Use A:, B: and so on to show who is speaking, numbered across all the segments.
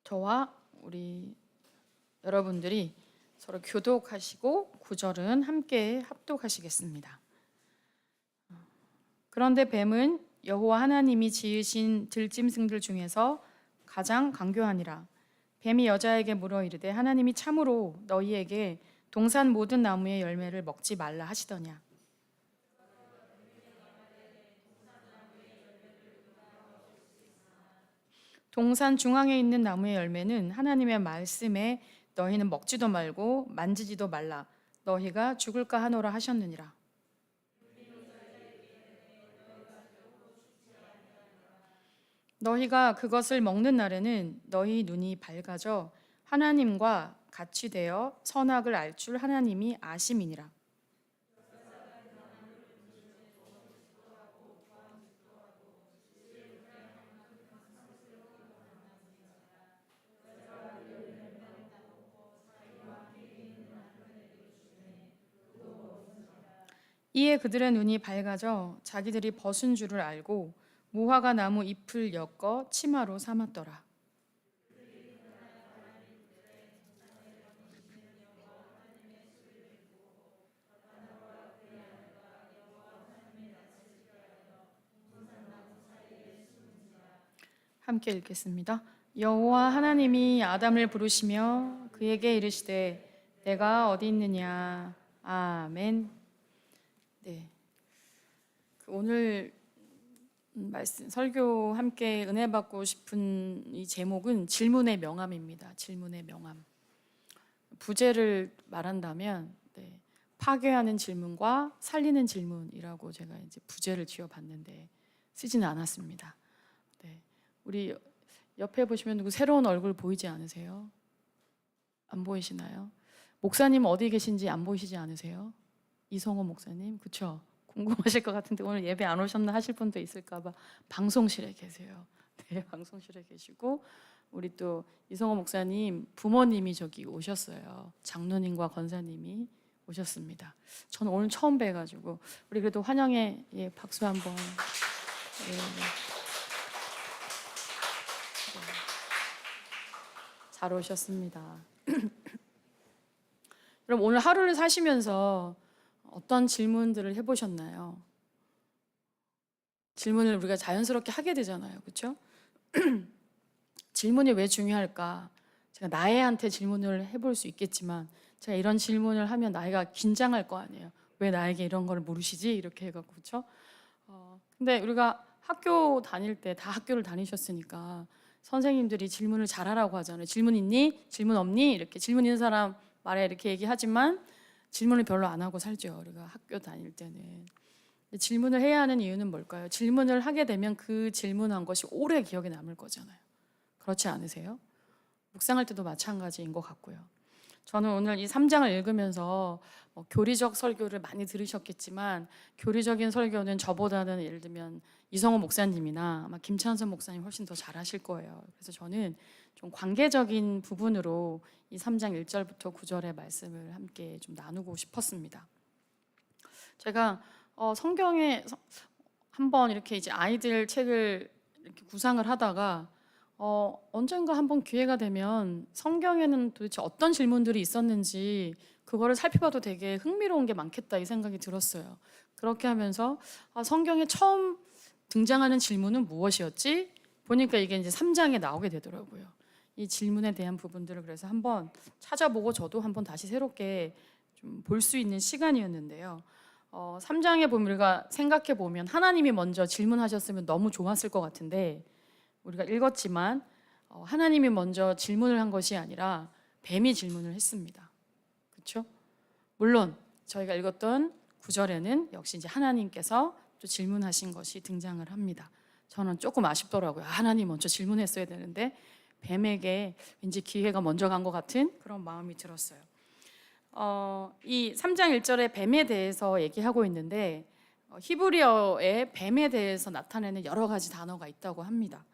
A: 저와 우리 여러분들이 서로 교독하시고 구절은 함께 합독하시겠습니다. 그런데 뱀은 여호와 하나님이 지으신 들짐승들 중에서 가장 강교하니라. 뱀이 여자에게 물어 이르되 하나님이 참으로 너희에게 동산 모든 나무의 열매를 먹지 말라 하시더냐. 동산 중앙에 있는 나무의 열매는 하나님의 말씀에 너희는 먹지도 말고 만지지도 말라. 너희가 죽을까 하노라 하셨느니라. 너희가 그것을 먹는 날에는 너희 눈이 밝아져 하나님과 같이 되어 선악을 알 줄 하나님이 아심이니라. 이에 그들의 눈이 밝아져 자기들이 벗은 줄을 알고 무화과 나무 잎을 엮어 치마로 삼았더라. 함께 읽겠습니다. 여호와 하나님이 아담을 부르시며 그에게 이르시되 내가 어디 있느냐. 아멘. 네. 오늘 말씀 설교 함께 은혜 받고 싶은 이 제목은 질문의 명함입니다. 질문의 명함. 부제를 말한다면 파괴하는 질문과 살리는 질문이라고 제가 이제 부제를 지어봤는데 쓰지는 않았습니다. 우리 옆에 보시면 누구 새로운 얼굴 보이지 않으세요? 안 보이시나요? 목사님 어디 계신지 안 보이시지 않으세요? 이성호 목사님, 그쵸? 궁금하실 것 같은데 오늘 예배 안 오셨나 하실 분도 있을까봐 방송실에 계세요. 네, 방송실에 계시고 우리 또 이성호 목사님 부모님이 저기 오셨어요. 장로님과 권사님이 오셨습니다. 저는 오늘 처음 뵈가지고 우리 그래도 환영의 박수 한번. 잘 오셨습니다. 그럼 오늘 하루를 사시면서 어떤 질문들을 해보셨나요? 질문을 우리가 자연스럽게 하게 되잖아요. 그렇죠? 질문이 왜 중요할까? 제가 나애한테 질문을 해볼 수 있겠지만 제가 이런 질문을 하면 나애가 긴장할 거 아니에요. 왜 나에게 이런 걸 물으시지? 이렇게 해갖고 그렇죠? 근데 우리가 학교 다닐 때 다 학교를 다니셨으니까 선생님들이 질문을 잘하라고 하잖아요. 질문 있니? 질문 없니? 이렇게 질문 있는 사람 말해 이렇게 얘기하지만 질문을 별로 안 하고 살죠. 우리가 학교 다닐 때는. 질문을 해야 하는 이유는 뭘까요? 질문을 하게 되면 그 질문한 것이 오래 기억에 남을 거잖아요. 그렇지 않으세요? 묵상할 때도 마찬가지인 것 같고요. 저는 오늘 이 3장을 읽으면서 교리적 설교를 많이 들으셨겠지만 교리적인 설교는 저보다는 예를 들면 이성호 목사님이나 아마 김찬선 목사님 훨씬 더 잘하실 거예요. 그래서 저는 좀 관계적인 부분으로 이 3장 1절부터 9절의 말씀을 함께 좀 나누고 싶었습니다. 제가 성경에 한번 이렇게 이제 아이들 책을 이렇게 구상을 하다가 언젠가 한번 기회가 되면 성경에는 도대체 어떤 질문들이 있었는지 그거를 살펴봐도 되게 흥미로운 게 많겠다 이 생각이 들었어요. 그렇게 하면서 성경에 처음 등장하는 질문은 무엇이었지? 보니까 이게 이제 3장에 나오게 되더라고요. 이 질문에 대한 부분들을 그래서 한번 찾아보고 저도 한번 다시 새롭게 좀 볼 수 있는 시간이었는데요. 3장에 보면 우리가 생각해 보면 하나님이 먼저 질문하셨으면 너무 좋았을 것 같은데 우리가 읽었지만 하나님이 먼저 질문을 한 것이 아니라 뱀이 질문을 했습니다. 그렇죠? 물론 저희가 읽었던 9절에는 역시 이제 하나님께서 또 질문하신 것이 등장을 합니다. 저는 조금 아쉽더라고요. 하나님 먼저 질문했어야 되는데 뱀에게 왠지 기회가 먼저 간 것 같은 그런 마음이 들었어요. 이 3장 1절에 뱀에 대해서 얘기하고 있는데 히브리어에 뱀에 대해서 나타내는 여러 가지 단어가 있다고 합니다.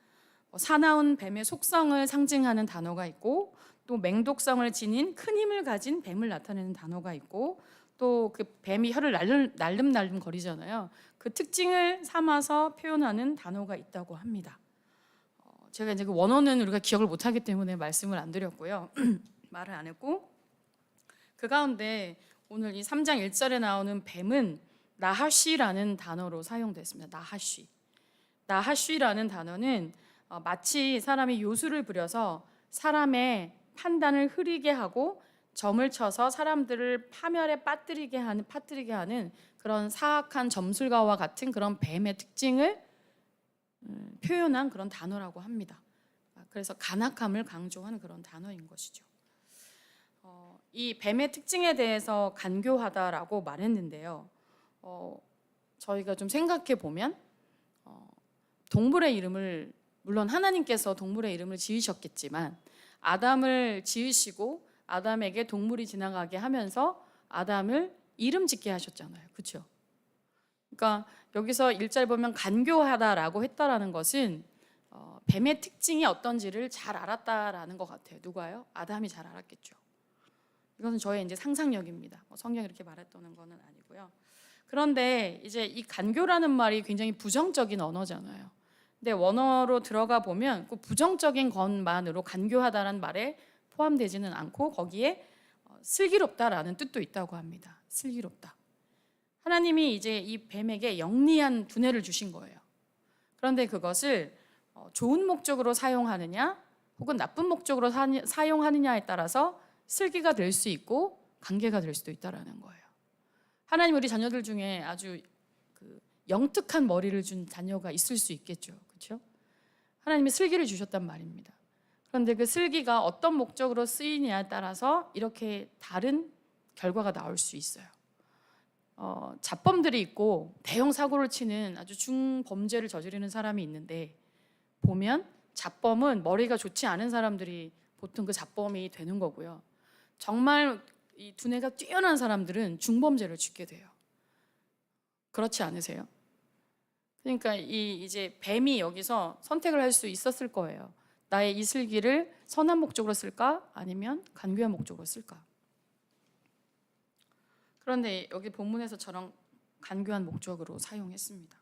A: 사나운 뱀의 속성을 상징하는 단어가 있고 또 맹독성을 지닌 큰 힘을 가진 뱀을 나타내는 단어가 있고 또 그 뱀이 혀를 날름날름 거리잖아요. 그 특징을 삼아서 표현하는 단어가 있다고 합니다. 제가 이제 그 원어는 우리가 기억을 못하기 때문에 말씀을 안 드렸고요. 말을 안 했고, 그 가운데 오늘 이 3장 1절에 나오는 뱀은 나하쉬라는 단어로 사용됐습니다. 나하쉬라는 단어는 마치 사람이 요술을 부려서 사람의 판단을 흐리게 하고 점을 쳐서 사람들을 파멸에 빠뜨리게 하는 그런 사악한 점술가와 같은 그런 뱀의 특징을 표현한 그런 단어라고 합니다. 그래서 간악함을 강조하는 그런 단어인 것이죠. 이 뱀의 특징에 대해서 간교하다라고 말했는데요. 저희가 좀 생각해 보면 동물의 이름을, 물론 하나님께서 동물의 이름을 지으셨겠지만 아담을 지으시고 아담에게 동물이 지나가게 하면서 아담을 이름 짓게 하셨잖아요. 그렇죠? 그러니까 여기서 1절 보면 간교하다라고 했다라는 것은 뱀의 특징이 어떤지를 잘 알았다라는 것 같아요. 누가요? 아담이 잘 알았겠죠. 이것은 저의 이제 상상력입니다. 성경이 이렇게 말했다는 것은 아니고요. 그런데 이제 이 간교라는 말이 굉장히 부정적인 언어잖아요. 근데 원어로 들어가 보면 그 부정적인 것만으로 간교하다라는 말에 포함되지는 않고 거기에 슬기롭다라는 뜻도 있다고 합니다. 슬기롭다. 하나님이 이제 이 뱀에게 영리한 두뇌를 주신 거예요. 그런데 그것을 좋은 목적으로 사용하느냐 혹은 나쁜 목적으로 사용하느냐에 따라서 슬기가 될 수 있고 관계가 될 수도 있다라는 거예요. 하나님 우리 자녀들 중에 아주 영특한 머리를 준 자녀가 있을 수 있겠죠. 그렇죠? 하나님이 슬기를 주셨단 말입니다. 그런데 그 슬기가 어떤 목적으로 쓰이냐에 따라서 이렇게 다른 결과가 나올 수 있어요. 자범들이 있고 대형 사고를 치는 아주 중범죄를 저지르는 사람이 있는데 보면 자범은 머리가 좋지 않은 사람들이 보통 그 자범이 되는 거고요. 정말 이 두뇌가 뛰어난 사람들은 중범죄를 짓게 돼요. 그렇지 않으세요? 그러니까 이제 뱀이 여기서 선택을 할 수 있었을 거예요. 나의 이 슬기를 선한 목적으로 쓸까? 아니면 간교한 목적으로 쓸까? 그런데 여기 본문에서처럼 간교한 목적으로 사용했습니다.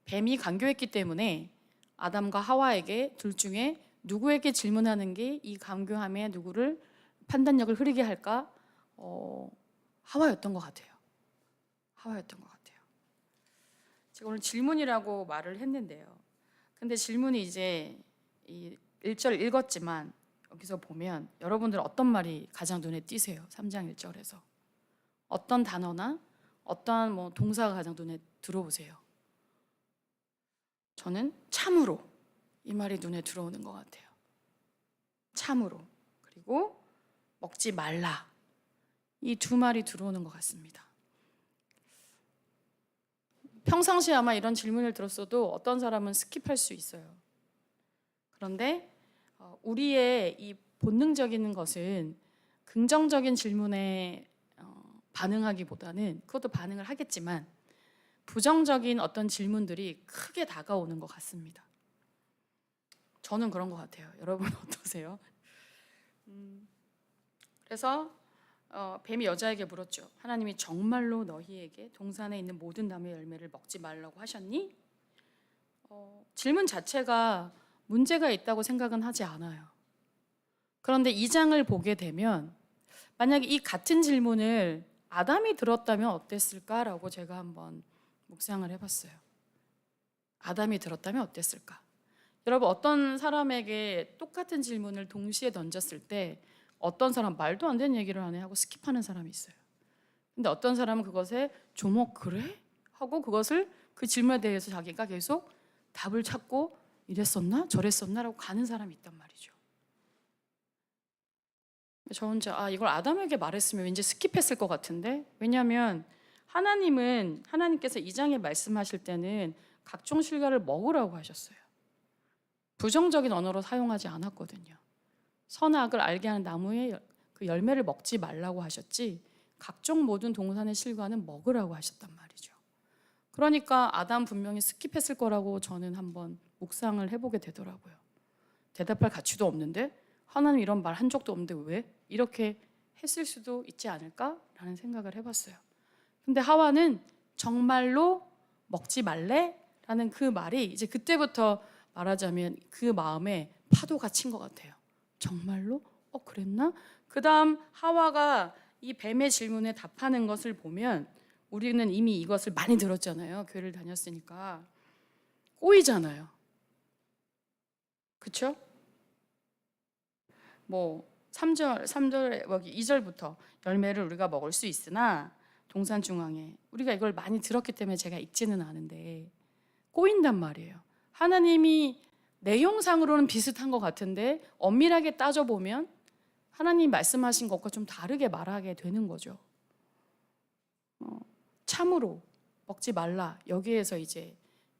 A: 뱀이 간교했기 때문에 아담과 하와에게 둘 중에 누구에게 질문하는 게 이 간교함에 누구를 판단력을 흐리게 할까? 하와였던 것 같아요. 하와였던 것 같아요. 제가 오늘 질문이라고 말을 했는데요. 근데 질문이 이제 이 1절 읽었지만 여기서 보면 여러분들 어떤 말이 가장 눈에 띄세요? 3장 1절에서 어떤 단어나 어떠한 동사가 가장 눈에 들어오세요? 저는 참으로 이 말이 눈에 들어오는 것 같아요. 참으로. 그리고 먹지 말라. 이 두 말이 들어오는 것 같습니다. 평상시에 아마 이런 질문을 들었어도 어떤 사람은 스킵할 수 있어요. 그런데 우리의 이 본능적인 것은 긍정적인 질문에 반응하기보다는 그것도 반응을 하겠지만 부정적인 어떤 질문들이 크게 다가오는 것 같습니다. 저는 그런 것 같아요. 여러분 어떠세요? 그래서 뱀이 여자에게 물었죠. 하나님이 정말로 너희에게 동산에 있는 모든 나무의 열매를 먹지 말라고 하셨니? 질문 자체가 문제가 있다고 생각은 하지 않아요. 그런데 이 장을 보게 되면 만약에 이 같은 질문을 아담이 들었다면 어땠을까라고 제가 한번 묵상을 해봤어요. 아담이 들었다면 어땠을까? 여러분 어떤 사람에게 똑같은 질문을 동시에 던졌을 때 어떤 사람 말도 안 되는 얘기를 하네 하고 스킵하는 사람이 있어요. 근데 어떤 사람은 그것에 조목 그래? 하고 그것을 그 질문에 대해서 자기가 계속 답을 찾고 이랬었나? 저랬었나? 라고 가는 사람이 있단 말이죠. 저 혼자 이걸 아담에게 말했으면 왠지 스킵했을 것 같은데 왜냐하면 하나님께서 이 장에 말씀하실 때는 각종 실과를 먹으라고 하셨어요. 부정적인 언어로 사용하지 않았거든요. 선악을 알게 하는 나무의 그 열매를 먹지 말라고 하셨지 각종 모든 동산의 실과는 먹으라고 하셨단 말이죠. 그러니까 아담 분명히 스킵했을 거라고 저는 한번 묵상을 해보게 되더라고요. 대답할 가치도 없는데 하나님 이런 말 한 적도 없는데 왜? 이렇게 했을 수도 있지 않을까라는 생각을 해봤어요. 근데 하와는 정말로 먹지 말래? 라는 그 말이 이제 그때부터 말하자면 그 마음에 파도가 친 것 같아요. 정말로? 그랬나? 그 다음 하와가 이 뱀의 질문에 답하는 것을 보면 우리는 이미 이것을 많이 들었잖아요. 교회를 다녔으니까. 꼬이잖아요. 그쵸? 뭐 3절 여기 2절부터 열매를 우리가 먹을 수 있으나 동산 중앙에 우리가 이걸 많이 들었기 때문에 제가 읽지는 않은데 꼬인단 말이에요. 하나님이 내용상으로는 비슷한 것 같은데 엄밀하게 따져보면 하나님 말씀하신 것과 좀 다르게 말하게 되는 거죠. 참으로 먹지 말라. 여기에서 이제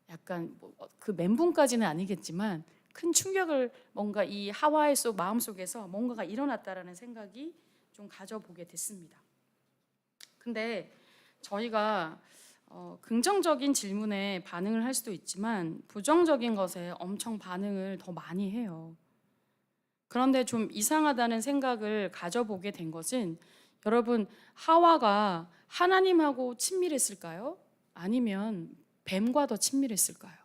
A: 약간 그 멘붕까지는 아니겠지만 큰 충격을 뭔가 이 하와의 마음속에서 뭔가가 일어났다라는 생각이 좀 가져보게 됐습니다. 근데 저희가 긍정적인 질문에 반응을 할 수도 있지만 부정적인 것에 엄청 반응을 더 많이 해요. 그런데 좀 이상하다는 생각을 가져보게 된 것은 여러분 하와가 하나님하고 친밀했을까요? 아니면 뱀과 더 친밀했을까요?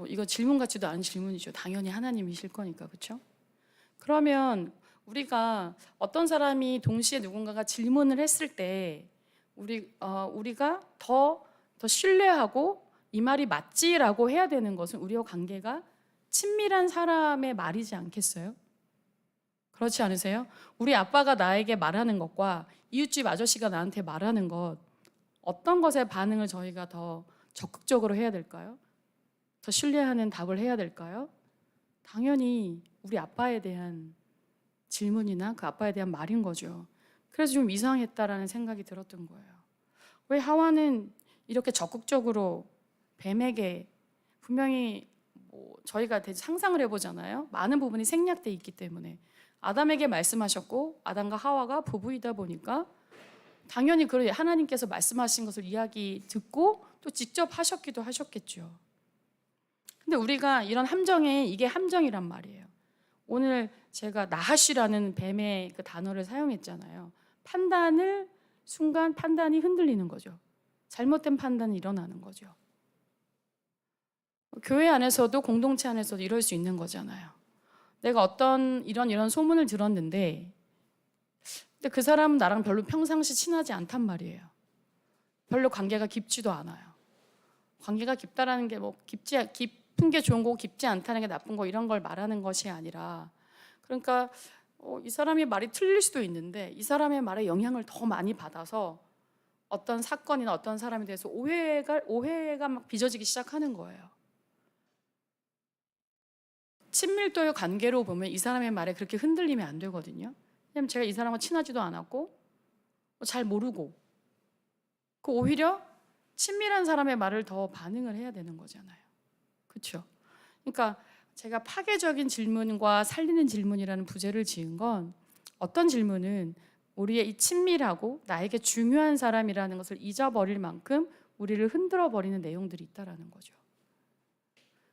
A: 이거 질문 같지도 않은 질문이죠. 당연히 하나님이실 거니까, 그렇죠? 그러면 우리가 어떤 사람이 동시에 누군가가 질문을 했을 때 우리가 더 신뢰하고 이 말이 맞지라고 해야 되는 것은 우리와 관계가 친밀한 사람의 말이지 않겠어요? 그렇지 않으세요? 우리 아빠가 나에게 말하는 것과 이웃집 아저씨가 나한테 말하는 것 어떤 것에 반응을 저희가 더 적극적으로 해야 될까요? 더 신뢰하는 답을 해야 될까요? 당연히 우리 아빠에 대한 질문이나 그 아빠에 대한 말인 거죠. 그래서 좀 이상했다라는 생각이 들었던 거예요. 왜 하와는 이렇게 적극적으로 뱀에게 분명히 저희가 상상을 해보잖아요. 많은 부분이 생략돼 있기 때문에 아담에게 말씀하셨고 아담과 하와가 부부이다 보니까 당연히 하나님께서 말씀하신 것을 이야기 듣고 또 직접 하셨기도 하셨겠죠. 근데 우리가 이런 함정에 이게 함정이란 말이에요. 오늘 제가 나하시라는 뱀의 그 단어를 사용했잖아요. 순간 판단이 흔들리는 거죠. 잘못된 판단이 일어나는 거죠. 교회 안에서도 공동체 안에서도 이럴 수 있는 거잖아요. 내가 어떤 이런 소문을 들었는데 근데 그 사람은 나랑 별로 평상시 친하지 않단 말이에요. 별로 관계가 깊지도 않아요. 관계가 깊다라는 게 깊은 게 좋은 거고 깊지 않다는 게 나쁜 거 이런 걸 말하는 것이 아니라 그러니까 이 사람이 말이 틀릴 수도 있는데 이 사람의 말에 영향을 더 많이 받아서 어떤 사건이나 어떤 사람에 대해서 오해가 막 빚어지기 시작하는 거예요. 친밀도의 관계로 보면 이 사람의 말에 그렇게 흔들리면 안 되거든요. 왜냐면 제가 이 사람과 친하지도 않았고 잘 모르고 오히려 친밀한 사람의 말을 더 반응을 해야 되는 거잖아요. 그렇죠? 그러니까 제가 파괴적인 질문과 살리는 질문이라는 부제를 지은 건 어떤 질문은 우리의 이 친밀하고 나에게 중요한 사람이라는 것을 잊어버릴 만큼 우리를 흔들어 버리는 내용들이 있다라는 거죠.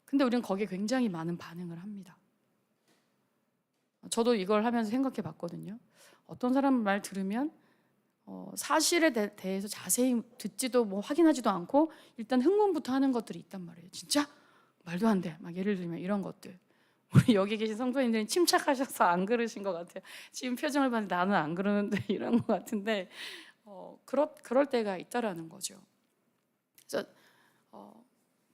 A: 근데 우리는 거기에 굉장히 많은 반응을 합니다. 저도 이걸 하면서 생각해 봤거든요. 어떤 사람 말 들으면 사실에 대해서 자세히 듣지도 확인하지도 않고 일단 흥분부터 하는 것들이 있단 말이에요. 진짜? 말도 안 돼. 막 예를 들면 이런 것들. 우리 여기 계신 성도님들이 침착하셔서 안 그러신 것 같아요. 지금 표정을 봤는데 나는 안 그러는데 이런 것 같은데 그럴 때가 있다라는 거죠. 그래서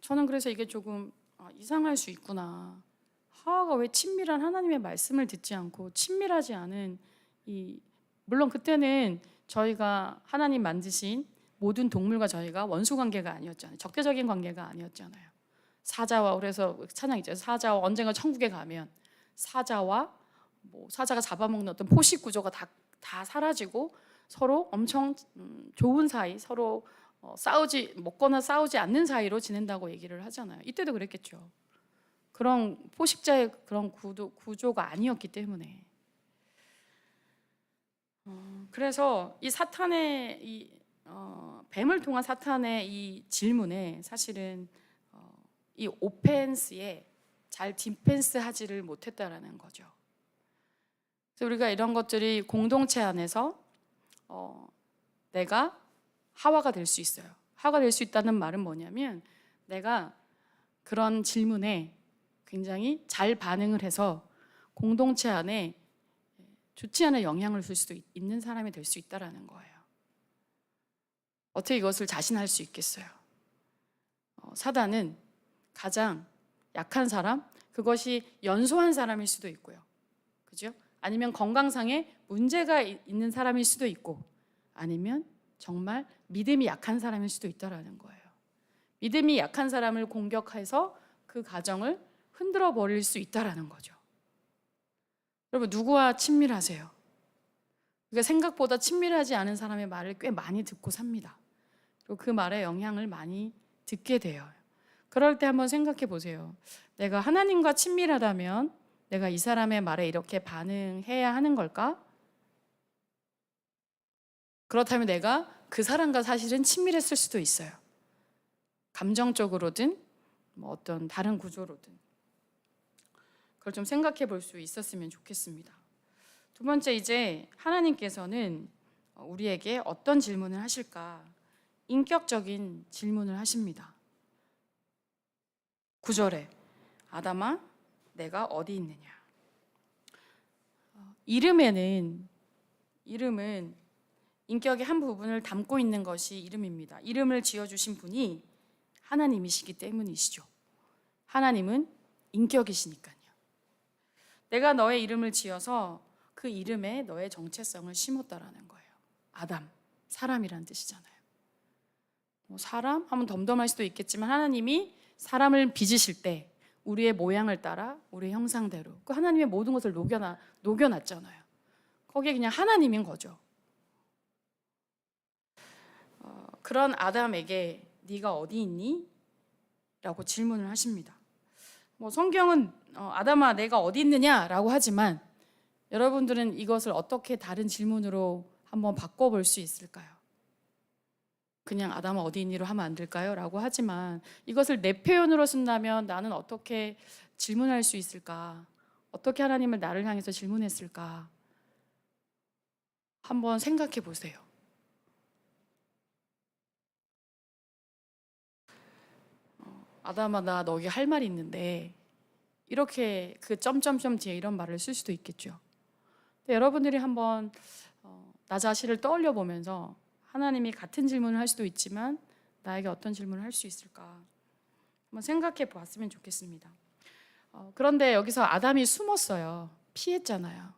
A: 저는 그래서 이게 조금 이상할 수 있구나. 하와가 왜 친밀한 하나님의 말씀을 듣지 않고 친밀하지 않은 물론 그때는 저희가 하나님 만드신 모든 동물과 저희가 원수 관계가 아니었잖아요. 적대적인 관계가 아니었잖아요. 사자와 그래서 찬양 있죠. 사자와 언젠가 천국에 가면 사자가 잡아먹는 어떤 포식 구조가 다 사라지고 서로 엄청 좋은 사이, 서로 먹거나 싸우지 않는 사이로 지낸다고 얘기를 하잖아요. 이때도 그랬겠죠. 그런 포식자의 그런 구조가 아니었기 때문에. 그래서 이 사탄의 뱀을 통한 사탄의 이 질문에 사실은 이 오펜스에 잘 디펜스하지를 못했다라는 거죠. 그래서 우리가 이런 것들이 공동체 안에서 내가 하와가 될 수 있어요. 하와가 될 수 있다는 말은 뭐냐면 내가 그런 질문에 굉장히 잘 반응을 해서 공동체 안에 좋지 않은 영향을 줄 수도 있는 사람이 될 수 있다라는 거예요. 어떻게 이것을 자신할 수 있겠어요? 사단은 가장 약한 사람, 그것이 연소한 사람일 수도 있고요. 그죠? 아니면 건강상에 문제가 있는 사람일 수도 있고, 아니면 정말 믿음이 약한 사람일 수도 있다라는 거예요. 믿음이 약한 사람을 공격해서 그 가정을 흔들어 버릴 수 있다라는 거죠. 여러분, 누구와 친밀하세요? 그러니까 생각보다 친밀하지 않은 사람의 말을 꽤 많이 듣고 삽니다. 그리고 그 말에 영향을 많이 듣게 돼요. 그럴 때 한번 생각해 보세요. 내가 하나님과 친밀하다면 내가 이 사람의 말에 이렇게 반응해야 하는 걸까? 그렇다면 내가 그 사람과 사실은 친밀했을 수도 있어요. 감정적으로든 뭐 어떤 다른 구조로든. 그걸 좀 생각해 볼 수 있었으면 좋겠습니다. 두 번째, 이제 하나님께서는 우리에게 어떤 질문을 하실까? 인격적인 질문을 하십니다. 9절에 아담아 내가 어디 있느냐. 이름은 인격의 한 부분을 담고 있는 것이 이름입니다. 이름을 지어주신 분이 하나님이시기 때문이시죠. 하나님은 인격이시니까요. 내가 너의 이름을 지어서 그 이름에 너의 정체성을 심었다라는 거예요. 아담, 사람이란 뜻이잖아요. 사람 하면 덤덤할 수도 있겠지만 하나님이 사람을 빚으실 때 우리의 모양을 따라 우리의 형상대로 그 하나님의 모든 것을 녹여놨잖아요. 거기에 그냥 하나님인 거죠. 그런 아담에게 네가 어디 있니? 라고 질문을 하십니다. 성경은 아담아 내가 어디 있느냐라고 하지만 여러분들은 이것을 어떻게 다른 질문으로 한번 바꿔볼 수 있을까요? 그냥 아담아 어디 있니로 하면 안 될까요? 라고 하지만 이것을 내 표현으로 쓴다면 나는 어떻게 질문할 수 있을까? 어떻게 하나님을 나를 향해서 질문했을까? 한번 생각해 보세요. 아담아 나 너에게 할 말이 있는데 이렇게 그 점점점 뒤에 이런 말을 쓸 수도 있겠죠. 근데 여러분들이 한번 나 자신을 떠올려 보면서 하나님이 같은 질문을 할 수도 있지만 나에게 어떤 질문을 할 수 있을까 한번 생각해 보았으면 좋겠습니다. 그런데 여기서 아담이 숨었어요. 피했잖아요.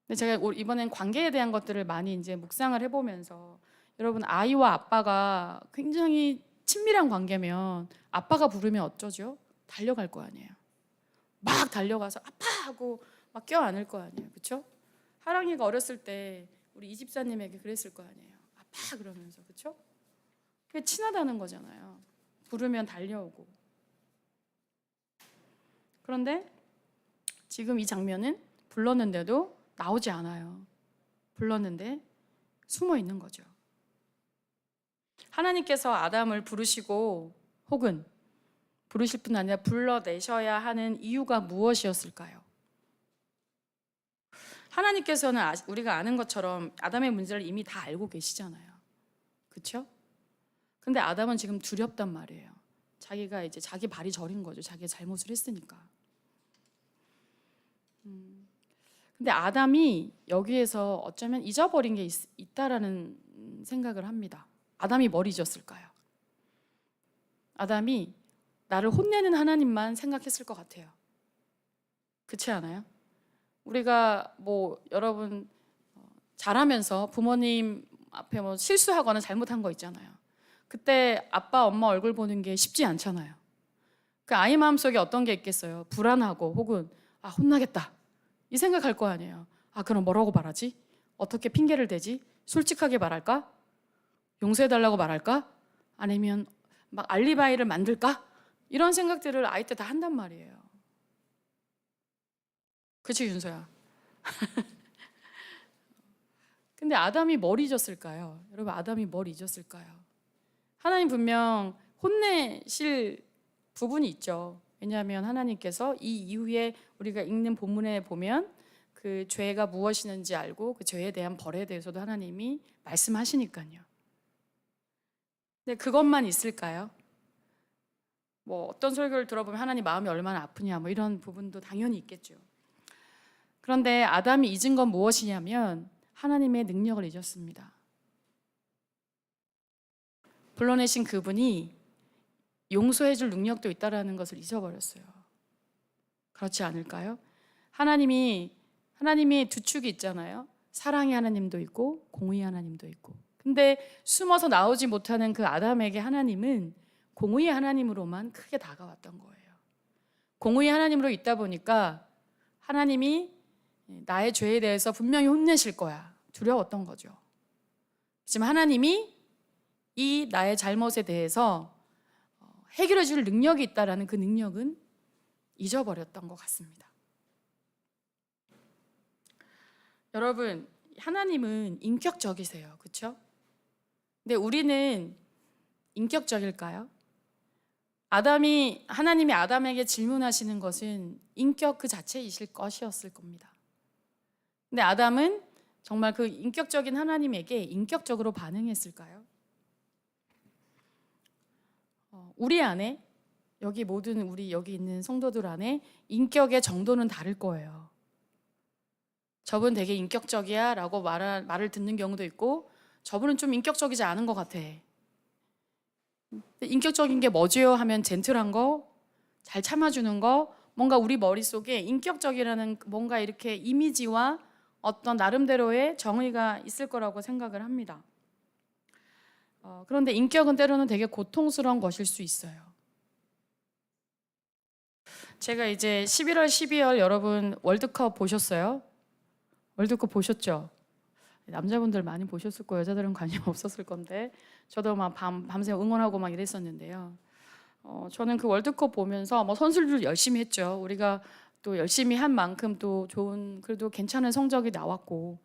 A: 근데 제가 이번엔 관계에 대한 것들을 많이 이제 묵상을 해보면서 여러분 아이와 아빠가 굉장히 친밀한 관계면 아빠가 부르면 어쩌죠? 달려갈 거 아니에요. 막 달려가서 아빠 하고 막 껴안을 거 아니에요. 그렇죠? 하랑이가 어렸을 때 우리 이 집사님에게 그랬을 거 아니에요. 아빠 그러면서. 그렇죠? 그게 친하다는 거잖아요. 부르면 달려오고. 그런데 지금 이 장면은 불렀는데도 나오지 않아요. 불렀는데 숨어 있는 거죠. 하나님께서 아담을 부르시고 혹은 부르실 뿐 아니라 불러내셔야 하는 이유가 무엇이었을까요? 하나님께서는 우리가 아는 것처럼 아담의 문제를 이미 다 알고 계시잖아요. 그렇죠? 근데 아담은 지금 두렵단 말이에요. 자기가 이제 자기 발이 저린 거죠. 자기가 잘못을 했으니까. 근데 아담이 여기에서 어쩌면 잊어버린 게 있다라는 생각을 합니다. 아담이 뭘 잊었을까요? 아담이 나를 혼내는 하나님만 생각했을 것 같아요. 그렇지 않아요? 우리가 여러분 자라면서 부모님 앞에 실수하거나 잘못한 거 있잖아요. 그때 아빠 엄마 얼굴 보는 게 쉽지 않잖아요. 그 아이 마음속에 어떤 게 있겠어요? 불안하고 혹은 혼나겠다 이 생각할 거 아니에요. 그럼 뭐라고 말하지? 어떻게 핑계를 대지? 솔직하게 말할까? 용서해달라고 말할까? 아니면 막 알리바이를 만들까? 이런 생각들을 아이 때 다 한단 말이에요. 그치 윤서야? 근데 아담이 뭘 잊었을까요? 여러분 아담이 뭘 잊었을까요? 하나님 분명 혼내실 부분이 있죠. 왜냐하면 하나님께서 이 이후에 우리가 읽는 본문에 보면 그 죄가 무엇이는지 알고 그 죄에 대한 벌에 대해서도 하나님이 말씀하시니까요. 근데 그것만 있을까요? 뭐 어떤 설교를 들어보면 하나님 마음이 얼마나 아프냐 뭐 이런 부분도 당연히 있겠죠. 그런데 아담이 잊은 건 무엇이냐면 하나님의 능력을 잊었습니다. 불러내신 그분이 용서해 줄 능력도 있다라는 것을 잊어버렸어요. 그렇지 않을까요? 하나님이 두 축이 있잖아요. 사랑의 하나님도 있고 공의의 하나님도 있고. 근데 숨어서 나오지 못하는 그 아담에게 하나님은 공의의 하나님으로만 크게 다가왔던 거예요. 공의의 하나님으로 있다 보니까 하나님이 나의 죄에 대해서 분명히 혼내실 거야. 두려웠던 거죠. 하지만 하나님이 이 나의 잘못에 대해서 해결해 줄 능력이 있다라는 그 능력은 잊어버렸던 것 같습니다. 여러분, 하나님은 인격적이세요. 그렇죠? 근데 우리는 인격적일까요? 하나님이 아담에게 질문하시는 것은 인격 그 자체이실 것이었을 겁니다. 근데 아담은 정말 그 인격적인 하나님에게 인격적으로 반응했을까요? 우리 안에 우리 여기 있는 성도들 안에 인격의 정도는 다를 거예요. 저분 되게 인격적이야 라고 말을 듣는 경우도 있고 저분은 좀 인격적이지 않은 것 같아. 인격적인 게 뭐지요? 하면 젠틀한 거, 잘 참아주는 거, 뭔가 우리 머릿속에 인격적이라는 뭔가 이렇게 이미지와 어떤 나름대로의 정의가 있을 거라고 생각을 합니다. 그런데 인격은 때로는 되게 고통스러운 것일 수 있어요. 제가 이제 11월, 12월 여러분 월드컵 보셨어요? 월드컵 보셨죠? 남자분들 많이 보셨을 거예요. 여자들은 관심 없었을 건데 저도 막 밤새 응원하고 막 이랬었는데요. 저는 그 월드컵 보면서 뭐 선수들 열심히 했죠. 우리가 또 열심히 한 만큼 또 좋은 그래도 괜찮은 성적이 나왔고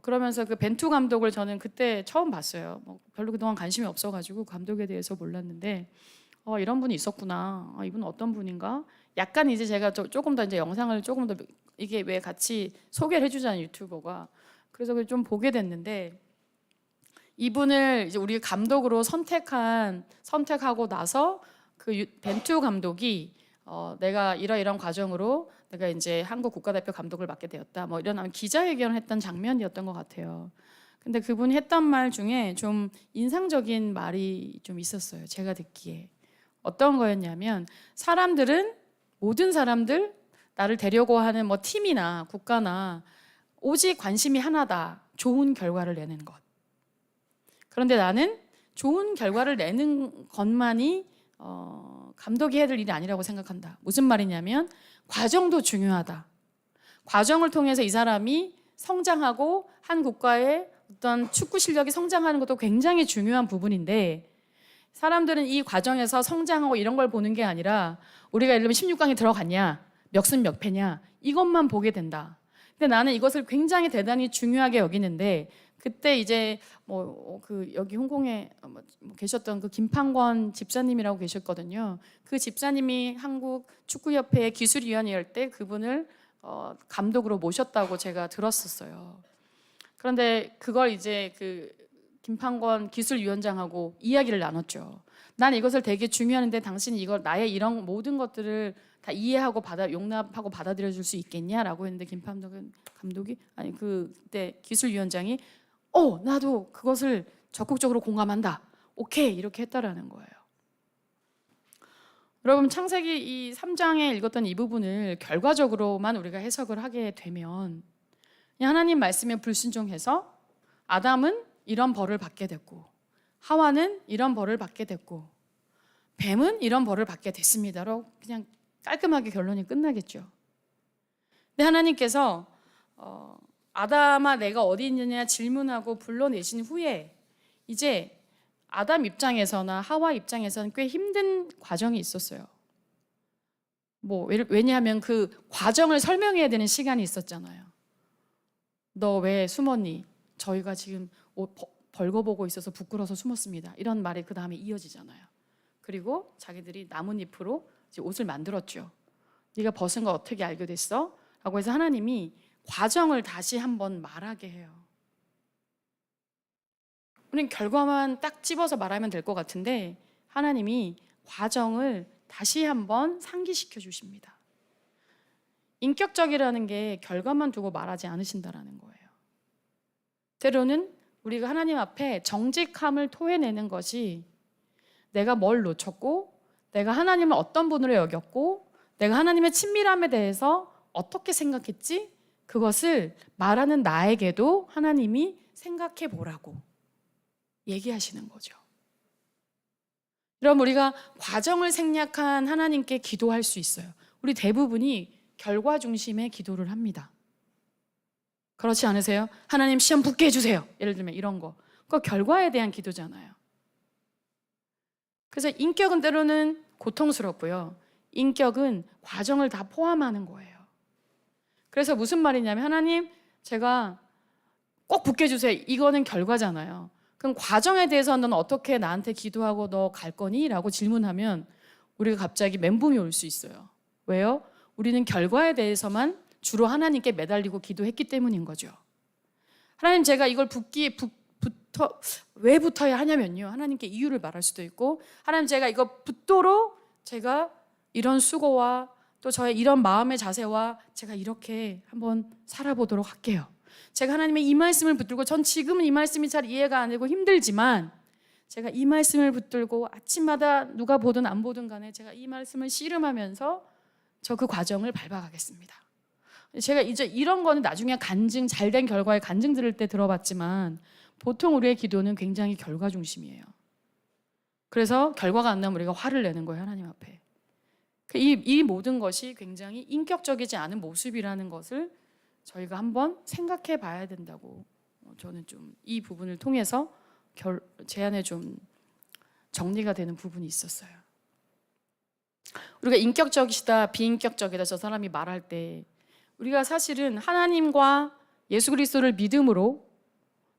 A: 그러면서 그 벤투 감독을 저는 그때 처음 봤어요. 뭐 별로 그동안 관심이 없어가지고 감독에 대해서 몰랐는데 이런 분이 있었구나. 이분 어떤 분인가? 약간 이제 제가 조금 더 이제 영상을 조금 더 이게 왜 같이 소개를 해주잖아요 유튜버가. 그래서 좀 보게 됐는데 이분을 이제 우리 감독으로 선택하고 나서 그 벤투 감독이 내가 이런 과정으로 내가 이제 한국 국가대표 감독을 맡게 되었다. 뭐 이런 기자회견을 했던 장면이었던 것 같아요. 근데 그분이 했던 말 중에 좀 인상적인 말이 좀 있었어요. 제가 듣기에. 어떤 거였냐면 모든 사람들 나를 데려고 하는 뭐 팀이나 국가나 오직 관심이 하나다. 좋은 결과를 내는 것. 그런데 나는 좋은 결과를 내는 것만이 감독이 해야 될 일이 아니라고 생각한다. 무슨 말이냐면 과정도 중요하다. 과정을 통해서 이 사람이 성장하고 한 국가의 어떤 축구 실력이 성장하는 것도 굉장히 중요한 부분인데 사람들은 이 과정에서 성장하고 이런 걸 보는 게 아니라 우리가 예를 들면 16강에 들어갔냐, 몇 승 몇 패냐 이것만 보게 된다. 근데 나는 이것을 굉장히 대단히 중요하게 여기는데 그때 이제 여기 홍콩에 계셨던 그 김판권 집사님이라고 계셨거든요. 그 집사님이 한국 축구협회 기술위원회일 때 그분을 감독으로 모셨다고 제가 들었었어요. 그런데 그걸 이제 그 김판권 기술위원장하고 이야기를 나눴죠. 난 이것을 되게 중요한데 당신이 이걸 나의 이런 모든 것들을 다 이해하고 용납하고 받아들여 줄 수 있겠냐라고 했는데 감독이 그때 기술위원장이 나도 그것을 적극적으로 공감한다. 오케이 이렇게 했다라는 거예요. 여러분 창세기 이 3장에 읽었던 이 부분을 결과적으로만 우리가 해석을 하게 되면 하나님 말씀에 불순종해서 아담은 이런 벌을 받게 됐고 하와는 이런 벌을 받게 됐고 뱀은 이런 벌을 받게 됐습니다로 그냥 깔끔하게 결론이 끝나겠죠. 근데 하나님께서 아담아 내가 어디 있느냐 질문하고 불러내신 후에 이제 아담 입장에서나 하와 입장에서는 꽤 힘든 과정이 있었어요. 왜냐하면 그 과정을 설명해야 되는 시간이 있었잖아요. 너 왜 숨었니? 저희가 지금 옷 벌거보고 있어서 부끄러워서 숨었습니다. 이런 말이 그 다음에 이어지잖아요. 그리고 자기들이 나뭇잎으로 이제 옷을 만들었죠. 네가 벗은 거 어떻게 알게 됐어? 라고 해서 하나님이 과정을 다시 한번 말하게 해요. 우리는 결과만 딱 집어서 말하면 될 것 같은데 하나님이 과정을 다시 한번 상기시켜 주십니다. 인격적이라는 게 결과만 두고 말하지 않으신다라는 거예요. 때로는 우리가 하나님 앞에 정직함을 토해내는 것이 내가 뭘 놓쳤고, 내가 하나님을 어떤 분으로 여겼고, 내가 하나님의 친밀함에 대해서 어떻게 생각했지? 그것을 말하는 나에게도 하나님이 생각해 보라고 얘기하시는 거죠. 그럼 우리가 과정을 생략한 하나님께 기도할 수 있어요. 우리 대부분이 결과 중심의 기도를 합니다. 그렇지 않으세요? 하나님 시험 붙게 해주세요. 예를 들면 이런 거. 그거 결과에 대한 기도잖아요. 그래서 인격은 때로는 고통스럽고요. 인격은 과정을 다 포함하는 거예요. 그래서 무슨 말이냐면 하나님 제가 꼭 붙게 해주세요. 이거는 결과잖아요. 그럼 과정에 대해서 넌 어떻게 나한테 기도하고 너 갈 거니? 라고 질문하면 우리가 갑자기 멘붕이 올 수 있어요. 왜요? 우리는 결과에 대해서만 주로 하나님께 매달리고 기도했기 때문인 거죠. 하나님 제가 이걸 왜 붙어야 하냐면요. 하나님께 이유를 말할 수도 있고, 하나님 제가 이거 붙도록 제가 이런 수고와 또 저의 이런 마음의 자세와 제가 이렇게 한번 살아보도록 할게요. 제가 하나님의 이 말씀을 붙들고, 전 지금은 이 말씀이 잘 이해가 안 되고 힘들지만 제가 이 말씀을 붙들고 아침마다 누가 보든 안 보든 간에 제가 이 말씀을 씨름하면서 저 그 과정을 밟아가겠습니다. 제가 이제 이런 거는 나중에 간증, 잘된 결과의 간증 들을 때 들어봤지만 보통 우리의 기도는 굉장히 결과 중심이에요. 그래서 결과가 안 나면 우리가 화를 내는 거예요, 하나님 앞에. 이 모든 것이 굉장히 인격적이지 않은 모습이라는 것을 저희가 한번 생각해 봐야 된다고 저는 좀 이 부분을 통해서 제 안에 좀 정리가 되는 부분이 있었어요. 우리가 인격적이시다, 비인격적이다 저 사람이 말할 때 우리가 사실은 하나님과 예수 그리스도를 믿음으로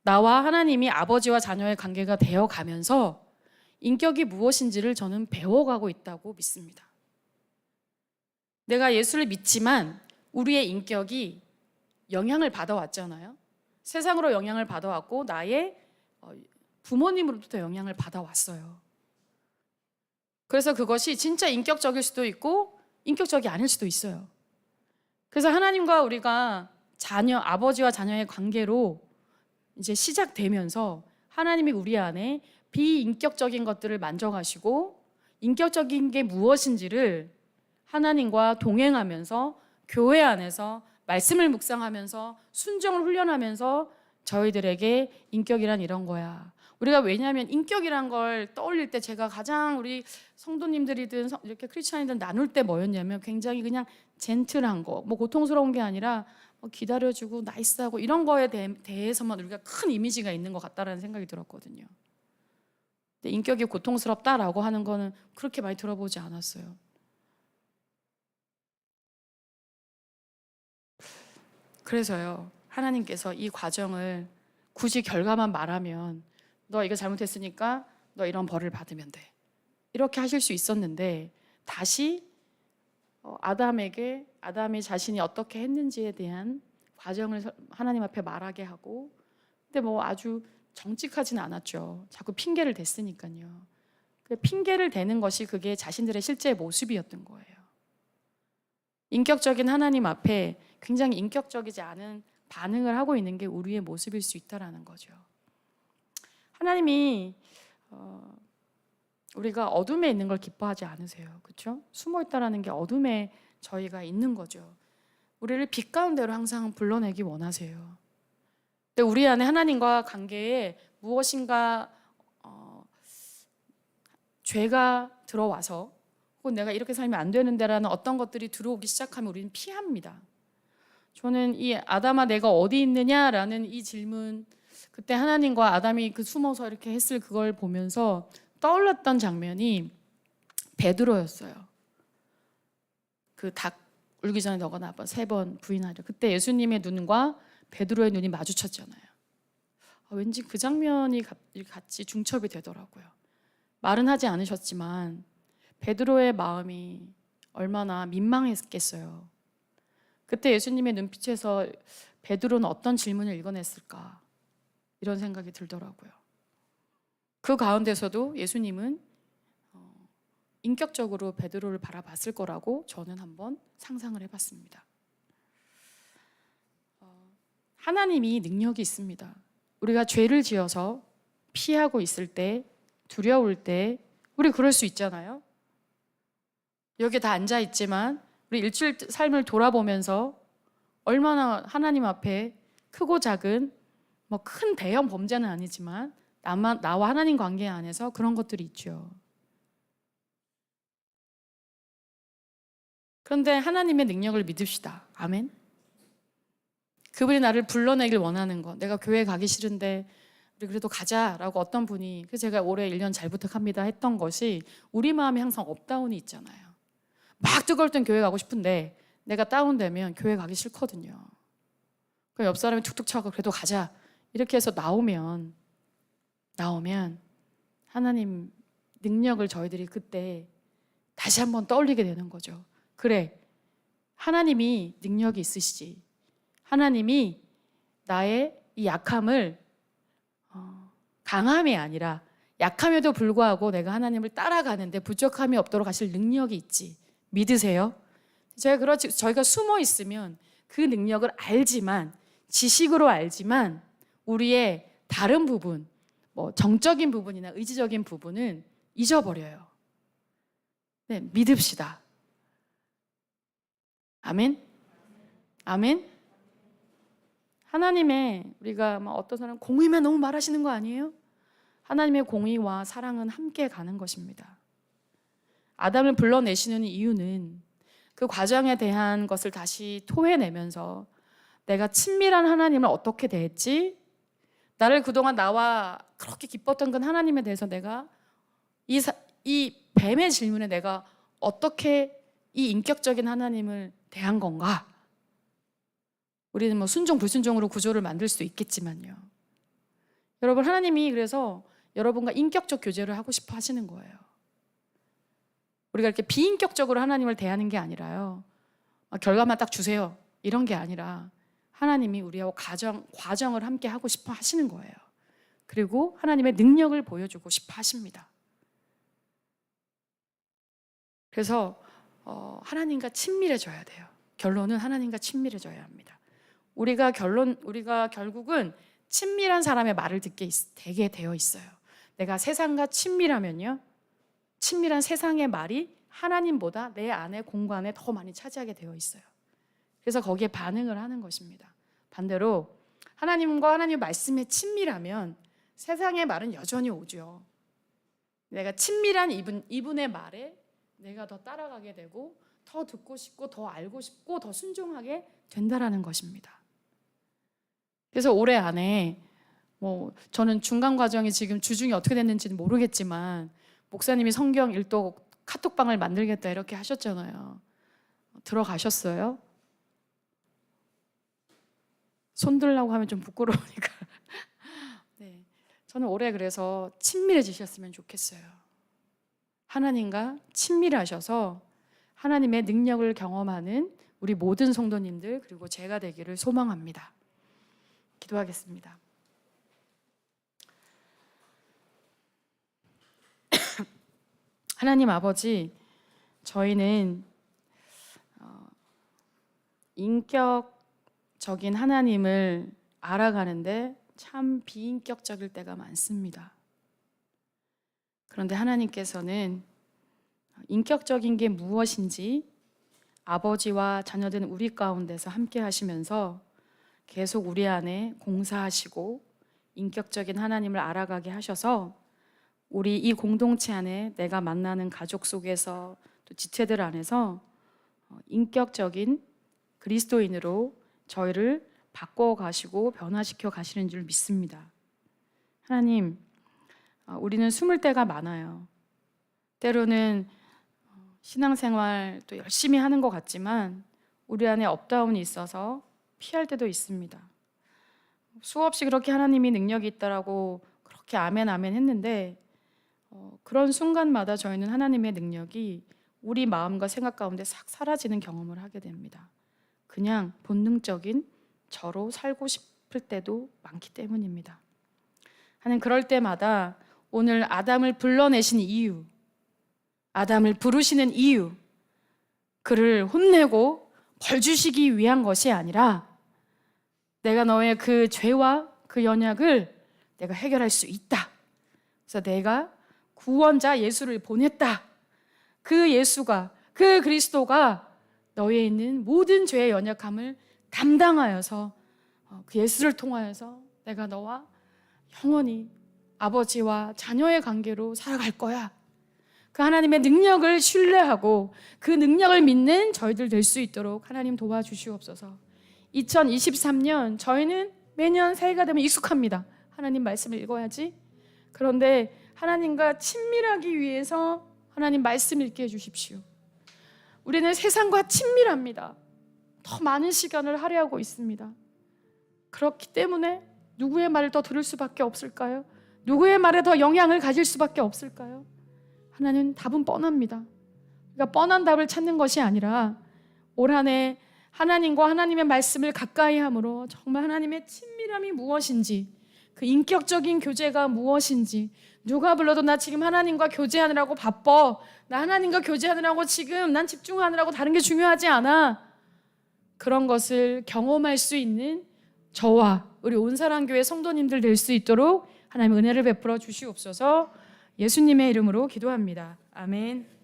A: 나와 하나님이 아버지와 자녀의 관계가 되어 가면서 인격이 무엇인지를 저는 배워가고 있다고 믿습니다. 내가 예수를 믿지만 우리의 인격이 영향을 받아왔잖아요. 세상으로 영향을 받아왔고 나의 부모님으로부터 영향을 받아왔어요. 그래서 그것이 진짜 인격적일 수도 있고 인격적이 아닐 수도 있어요. 그래서 하나님과 우리가 아버지와 자녀의 관계로 이제 시작되면서 하나님이 우리 안에 비인격적인 것들을 만져가시고 인격적인 게 무엇인지를 하나님과 동행하면서 교회 안에서 말씀을 묵상하면서 순종을 훈련하면서 저희들에게 인격이란 이런 거야. 우리가 왜냐하면 인격이란 걸 떠올릴 때 제가 가장 우리 성도님들이든 이렇게 크리스찬이든 나눌 때 뭐였냐면 굉장히 그냥 젠틀한 거, 뭐 고통스러운 게 아니라 기다려주고 나이스하고 이런 거에 대해서만 우리가 큰 이미지가 있는 것 같다라는 생각이 들었거든요. 근데 인격이 고통스럽다라고 하는 거는 그렇게 많이 들어보지 않았어요. 그래서요, 하나님께서 이 과정을 굳이 결과만 말하면 너 이거 잘못했으니까 너 이런 벌을 받으면 돼. 이렇게 하실 수 있었는데 다시 아담이 자신이 어떻게 했는지에 대한 과정을 하나님 앞에 말하게 하고, 근데 뭐 아주 정직하진 않았죠. 자꾸 핑계를 댔으니까요. 핑계를 대는 것이 그게 자신들의 실제 모습이었던 거예요. 인격적인 하나님 앞에 굉장히 인격적이지 않은 반응을 하고 있는 게 우리의 모습일 수 있다라는 거죠. 하나님이 우리가 어둠에 있는 걸 기뻐하지 않으세요. 그렇죠? 숨어 있다라는 게 어둠에 저희가 있는 거죠. 우리를 빛 가운데로 항상 불러내기 원하세요. 근데 우리 안에 하나님과 관계에 무엇인가 죄가 들어와서 혹은 내가 이렇게 살면 안 되는데라는 어떤 것들이 들어오기 시작하면 우리는 피합니다. 저는 이 아담아 내가 어디 있느냐라는 이 질문, 그때 하나님과 아담이 그 숨어서 이렇게 했을 그걸 보면서 떠올랐던 장면이 베드로였어요. 그 닭 울기 전에 너가 나빠 3번 부인하려. 그때 예수님의 눈과 베드로의 눈이 마주쳤잖아요. 왠지 그 장면이 같이 중첩이 되더라고요. 말은 하지 않으셨지만 베드로의 마음이 얼마나 민망했겠어요. 그때 예수님의 눈빛에서 베드로는 어떤 질문을 읽어냈을까, 이런 생각이 들더라고요. 그 가운데서도 예수님은 인격적으로 베드로를 바라봤을 거라고 저는 한번 상상을 해봤습니다. 하나님이 능력이 있습니다. 우리가 죄를 지어서 피하고 있을 때, 두려울 때 우리 그럴 수 있잖아요. 여기 다 앉아 있지만 우리 일주일 삶을 돌아보면서 얼마나 하나님 앞에 크고 작은 뭐 큰 대형 범죄는 아니지만 나와 하나님 관계 안에서 그런 것들이 있죠. 그런데 하나님의 능력을 믿읍시다. 아멘. 그분이 나를 불러내길 원하는 것. 내가 교회 가기 싫은데 우리 그래도 가자라고 어떤 분이, 그래서 제가 올해 1년 잘 부탁합니다 했던 것이, 우리 마음에 항상 업다운이 있잖아요. 막 뜨거울 땐 교회 가고 싶은데 내가 다운되면 교회 가기 싫거든요. 그럼 옆 사람이 툭툭 쳐서 그래도 가자 이렇게 해서 나오면 하나님 능력을 저희들이 그때 다시 한번 떠올리게 되는 거죠. 그래, 하나님이 능력이 있으시지. 하나님이 나의 이 약함을 강함이 아니라 약함에도 불구하고 내가 하나님을 따라가는데 부족함이 없도록 하실 능력이 있지. 믿으세요? 저희가 숨어 있으면 그 능력을 알지만, 지식으로 알지만 우리의 다른 부분, 뭐 정적인 부분이나 의지적인 부분은 잊어버려요. 네, 믿읍시다. 아멘? 아멘? 하나님의, 우리가 어떤 사람 공의만 너무 말하시는 거 아니에요? 하나님의 공의와 사랑은 함께 가는 것입니다. 아담을 불러내시는 이유는 그 과정에 대한 것을 다시 토해내면서 내가 친밀한 하나님을 어떻게 대했지? 나를 그동안 나와 그렇게 기뻤던 그 하나님에 대해서 내가 이 뱀의 질문에 내가 어떻게 이 인격적인 하나님을 대한 건가? 우리는 뭐 순종 불순종으로 구조를 만들 수도 있겠지만요. 여러분, 하나님이 그래서 여러분과 인격적 교제를 하고 싶어 하시는 거예요. 우리가 이렇게 비인격적으로 하나님을 대하는 게 아니라요, 결과만 딱 주세요 이런 게 아니라 하나님이 우리하고 과정을 함께 하고 싶어 하시는 거예요. 그리고 하나님의 능력을 보여주고 싶어 하십니다. 그래서 하나님과 친밀해져야 돼요. 결론은 하나님과 친밀해져야 합니다. 우리가 결국은 친밀한 사람의 말을 듣게 되게 되어 있어요. 내가 세상과 친밀하면요, 친밀한 세상의 말이 하나님보다 내 안의 공간에 더 많이 차지하게 되어 있어요. 그래서 거기에 반응을 하는 것입니다. 반대로 하나님과 하나님 말씀에 친밀하면 세상의 말은 여전히 오죠. 내가 친밀한 이분의 말에 내가 더 따라가게 되고 더 듣고 싶고 더 알고 싶고 더 순종하게 된다라는 것입니다. 그래서 올해 안에 저는 중간 과정이 지금 주중이 어떻게 됐는지는 모르겠지만 목사님이 성경 일독 카톡방을 만들겠다 이렇게 하셨잖아요. 들어가셨어요? 손 들라고 하면 좀 부끄러우니까. 네, 저는 올해 그래서 친밀해지셨으면 좋겠어요. 하나님과 친밀하셔서 하나님의 능력을 경험하는 우리 모든 성도님들, 그리고 제가 되기를 소망합니다. 기도하겠습니다. 하나님 아버지, 저희는 인격적인 하나님을 알아가는데 참 비인격적일 때가 많습니다. 그런데 하나님께서는 인격적인 게 무엇인지 아버지와 자녀된 우리 가운데서 함께 하시면서 계속 우리 안에 공사하시고 인격적인 하나님을 알아가게 하셔서 우리 이 공동체 안에 내가 만나는 가족 속에서 또 지체들 안에서 인격적인 그리스도인으로 저희를 바꿔가시고 변화시켜 가시는 줄 믿습니다. 하나님, 우리는 숨을 때가 많아요. 때로는 신앙생활 또 열심히 하는 것 같지만 우리 안에 업다운이 있어서 피할 때도 있습니다. 수없이 그렇게 하나님이 능력이 있다라고 그렇게 아멘 아멘 했는데 그런 순간마다 저희는 하나님의 능력이 우리 마음과 생각 가운데 싹 사라지는 경험을 하게 됩니다. 그냥 본능적인 저로 살고 싶을 때도 많기 때문입니다. 하나님, 그럴 때마다 오늘 아담을 불러내신 이유, 아담을 부르시는 이유, 그를 혼내고 벌 주시기 위한 것이 아니라 내가 너의 그 죄와 그 연약을 내가 해결할 수 있다. 그래서 내가 구원자 예수를 보냈다. 그 예수가, 그 그리스도가 너에 있는 모든 죄의 연약함을 담당하여서 그 예수를 통하여서 내가 너와 영원히 아버지와 자녀의 관계로 살아갈 거야. 그 하나님의 능력을 신뢰하고 그 능력을 믿는 저희들 될 수 있도록 하나님 도와주시옵소서. 2023년 저희는 매년 새해가 되면 익숙합니다. 하나님 말씀을 읽어야지. 그런데 하나님과 친밀하기 위해서 하나님 말씀 읽게 해주십시오. 우리는 세상과 친밀합니다. 더 많은 시간을 할애하고 있습니다. 그렇기 때문에 누구의 말을 더 들을 수밖에 없을까요? 누구의 말에 더 영향을 가질 수밖에 없을까요? 하나님 답은 뻔합니다. 그러니까 뻔한 답을 찾는 것이 아니라 올 한 해 하나님과 하나님의 말씀을 가까이 함으로 정말 하나님의 친밀함이 무엇인지, 그 인격적인 교제가 무엇인지, 누가 불러도 나 지금 하나님과 교제하느라고 바빠, 나 하나님과 교제하느라고 지금 난 집중하느라고 다른 게 중요하지 않아, 그런 것을 경험할 수 있는 저와 우리 온사랑교회 성도님들 될 수 있도록 하나님 은혜를 베풀어 주시옵소서. 예수님의 이름으로 기도합니다. 아멘.